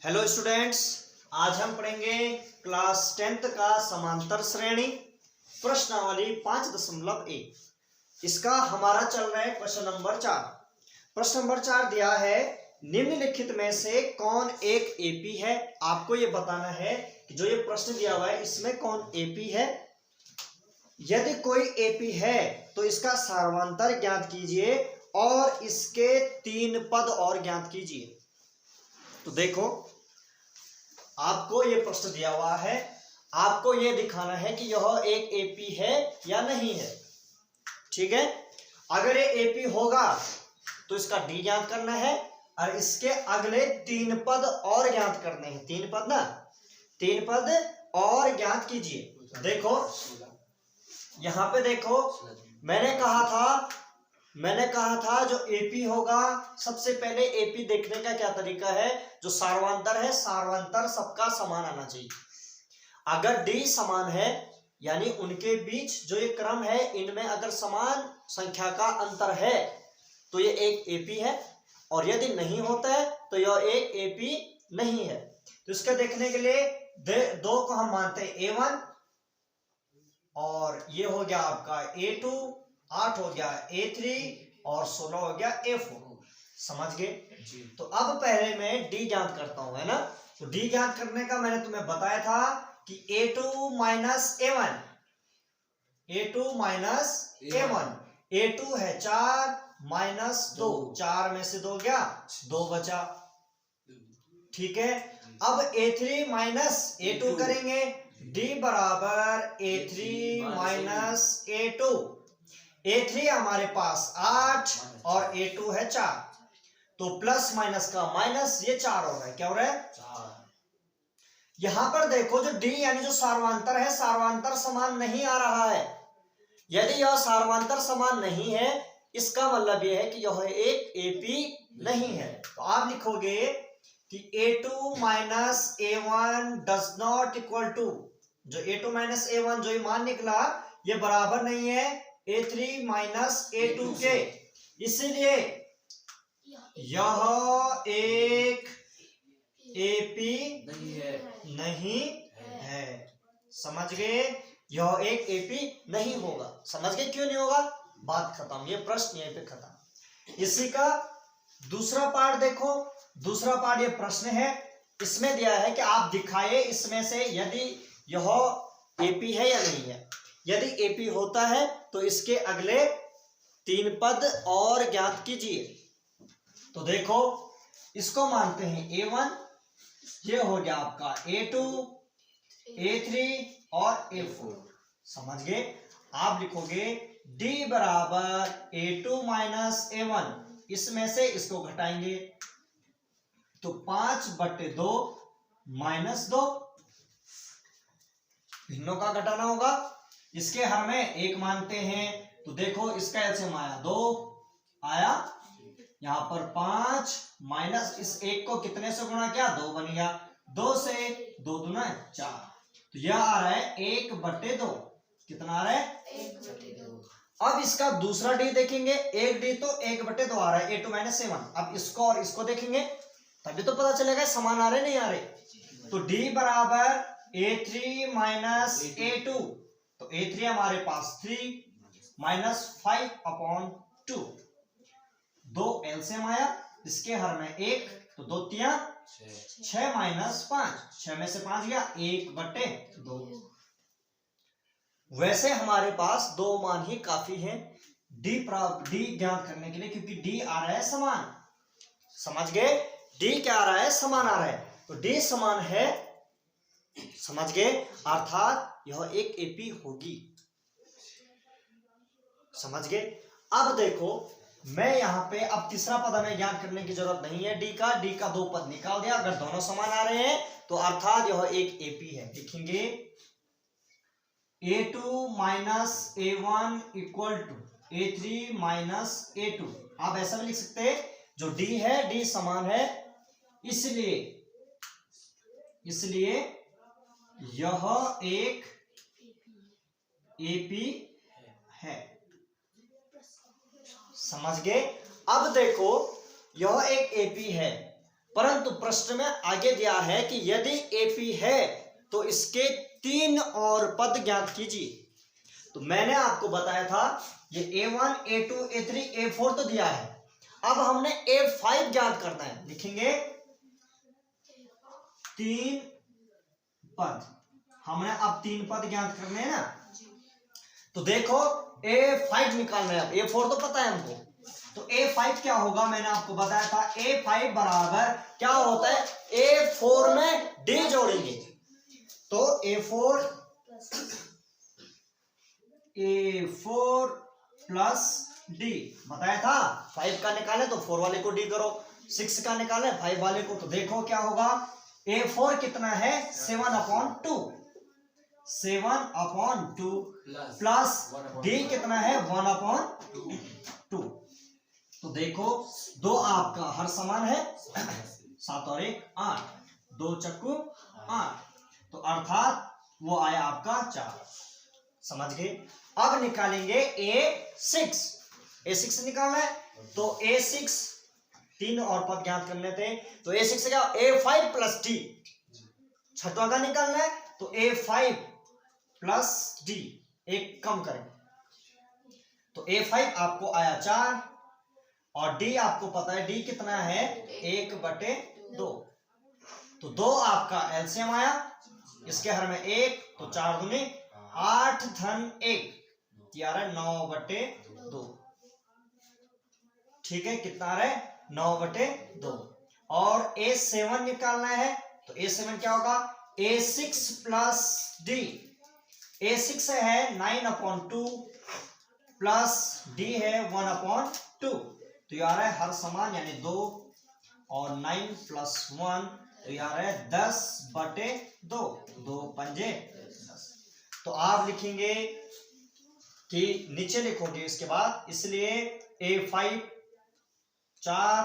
Hello students, आज हम पढ़ेंगे क्लास 10th का समांतर श्रेणी प्रश्नावली 5.1। इसका हमारा चल रहा है क्वेश्चन नंबर 4। प्रश्न नंबर 4 दिया है, निम्नलिखित में से कौन एक एपी है। आपको ये बताना है कि जो ये प्रश्न दिया हुआ है इसमें कौन एपी है। यदि कोई एपी है तो इसका सार्वंतर ज्ञात कीजिए और इसके 3 पद और ज्ञात कीजिए। तो देखो, आपको ये प्रश्न दिया हुआ है, आपको ये दिखाना है कि यह एक एपी है या नहीं है। ठीक है, अगर ये एपी होगा तो इसका डी ज्ञात करना है और इसके अगले 3 पद और ज्ञात करने हैं। 3 पद ना, 3 पद और ज्ञात कीजिए। देखो यहां पे देखो, मैंने कहा था जो एपी होगा, सबसे पहले एपी देखने का क्या तरीका है, जो सार्वंतर है सार्वंतर सबका समान आना चाहिए। अगर डी समान है यानी उनके बीच जो ये क्रम है इनमें अगर समान संख्या का अंतर है तो ये एक एपी है, और यदि नहीं होता है तो यह एक एपी नहीं है। तो इसका देखने के लिए दो को हम मानते हैं A1 और ये हो गया आपका A2, 8 हो गया A3 और 16 हो गया A4। समझ गए? तो अब पहले मैं डी ज्ञात करता हूं, है ना। तो डी ज्ञात करने का मैंने तुम्हें बताया था कि A2 minus A1, A2 minus A1, A2 है 4 माइनस 2, 4 में से 2 गया, 2 बचा। ठीक है, अब A3 माइनस A2 करेंगे, D बराबर A3 माइनस A2। A3 हमारे पास 8 और A2 है 4, तो प्लस माइनस का माइनस, ये 4 हो रहा है। क्या हो रहा है? 4। यहां पर देखो, जो D यानी जो सार्वंतर है सार्वंतर समान नहीं आ रहा है। यदि यह सार्वंतर समान नहीं है इसका मतलब यह है कि यह एक एपी नहीं है। तो आप लिखोगे कि A2 minus A1 does not equal to, जो A2 माइनस A1 जो ये मान निकला ये बराबर नहीं है A3 माइनस A2 के, इसलिए यह एक एपी नहीं है। समझ गए? यह एक एपी नहीं होगा। समझ गए क्यों नहीं होगा? बात खत्म, ये प्रश्न यहीं पे खत्म। इसी का दूसरा पार्ट देखो, दूसरा पार्ट ये प्रश्न है, इसमें दिया है कि आप दिखाए इसमें से यदि यह एपी है या नहीं है। यदि एपी होता है तो इसके अगले 3 पद और ज्ञात कीजिए। तो देखो, इसको मानते हैं A1, ये हो गया आपका A2, A3 और A4। समझ गए? आप लिखोगे D बराबर A2 माइनस A1, इसमें से इसको घटाएंगे तो 5/2 माइनस 2, भिन्नों का घटाना होगा। इसके हर में 1 मानते हैं, तो देखो इसका एलसीएम आया 2 आया, यहां पर 5 माइनस इस 1 को कितने से गुणा किया, 2 बन गया, 2 से 2 दूना 4, तो यह आ रहा है 1/2। कितना आ रहा है? 1/2। अब इसका दूसरा डी देखेंगे, एक डी तो 1/2 आ रहा है A2 माइनस A1। अब इसको और इसको देखेंगे तभी तो पता चलेगा समान आ रहे नहीं आ रहे। तो डी बराबर A3 माइनस A2, तो A3 हमारे पास 3 माइनस 5/2, 2 एलसीएम आया, इसके हर में 1, तो 2 तिया 6 माइनस 5, 6 में से 5 गया, 1/2। वैसे हमारे पास 2 मान ही काफी है डी ज्ञात करने के लिए, क्योंकि डी आ रहा है समान। समझ गए? डी क्या आ रहा है? समान आ रहा है, तो डी समान है। समझ गए? अर्थात यह एक एपी होगी। समझ गए? अब देखो, मैं यहां पे अब तीसरा पद हमें ज्ञात करने की जरूरत नहीं है। डी का 2 पद निकाल दिया, अगर दोनों समान आ रहे हैं तो अर्थात यह एक एपी है। लिखेंगे A2 minus A1 equal to A3 minus A2। आप ऐसा भी लिख सकते हैं, जो D है D समान है, इसलिए यह एक एपी है। समझ गए? अब देखो, यह एक एपी है परंतु प्रश्न में आगे दिया है कि यदि AP है तो इसके 3 और पद ज्ञात कीजिए। तो मैंने आपको बताया था ये A1, A2, A3, A4 तो दिया है, अब हमने A5 ज्ञात करना है। लिखेंगे 3 पद, हमने अब 3 पद ज्ञात करने हैं ना। तो देखो A5 निकालना है, अब A4 तो पता है हमको, तो A5 क्या होगा, मैंने आपको बताया था A5 बराबर क्या होता है, A4 में D जोड़ेंगे तो A4 प्लस D बताया था। 5 का निकाले तो 4 वाले को D करो, 6 का निकाले 5 वाले को, तो देखो क्या होगा, A4 कितना है 7/2, 7/2 प्लस D कितना है 1/2। तो देखो 2 आपका हर समान है, 7 और 1 8, 2 चक्कू 8, तो अर्थात वो आया आपका 4। समझ गए। अब निकालेंगे A6 निकालना है, तो A6 3 और पद ज्ञात करने थे, तो A6 क्या, A5 प्लस D, छठवां का निकालना है तो A5 प्लस D, एक कम करें तो A5 आपको आया 4 और D आपको पता है D कितना है 1/2, तो 2 आपका एलसीएम आया, इसके हर में 1, तो 4 दूनी 8 धन 1 9/2, ठीक है, कितना रहे 9/2। और A7 निकालना है, तो A7 क्या होगा, A6 प्लस D, A6 है 9/2 प्लस D है 1/2, तो यार है हर समान यानी 2 और 9 प्लस 1, तो यार है 10/2, 2 पंजे 10। तो आप लिखेंगे कि नीचे लिखोगे इसके बाद, इसलिए A5 4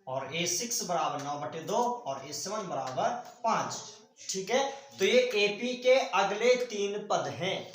और A6 बराबर 9/2 और A7 बराबर 5। ठीक है, तो ये AP के अगले 3 पद हैं।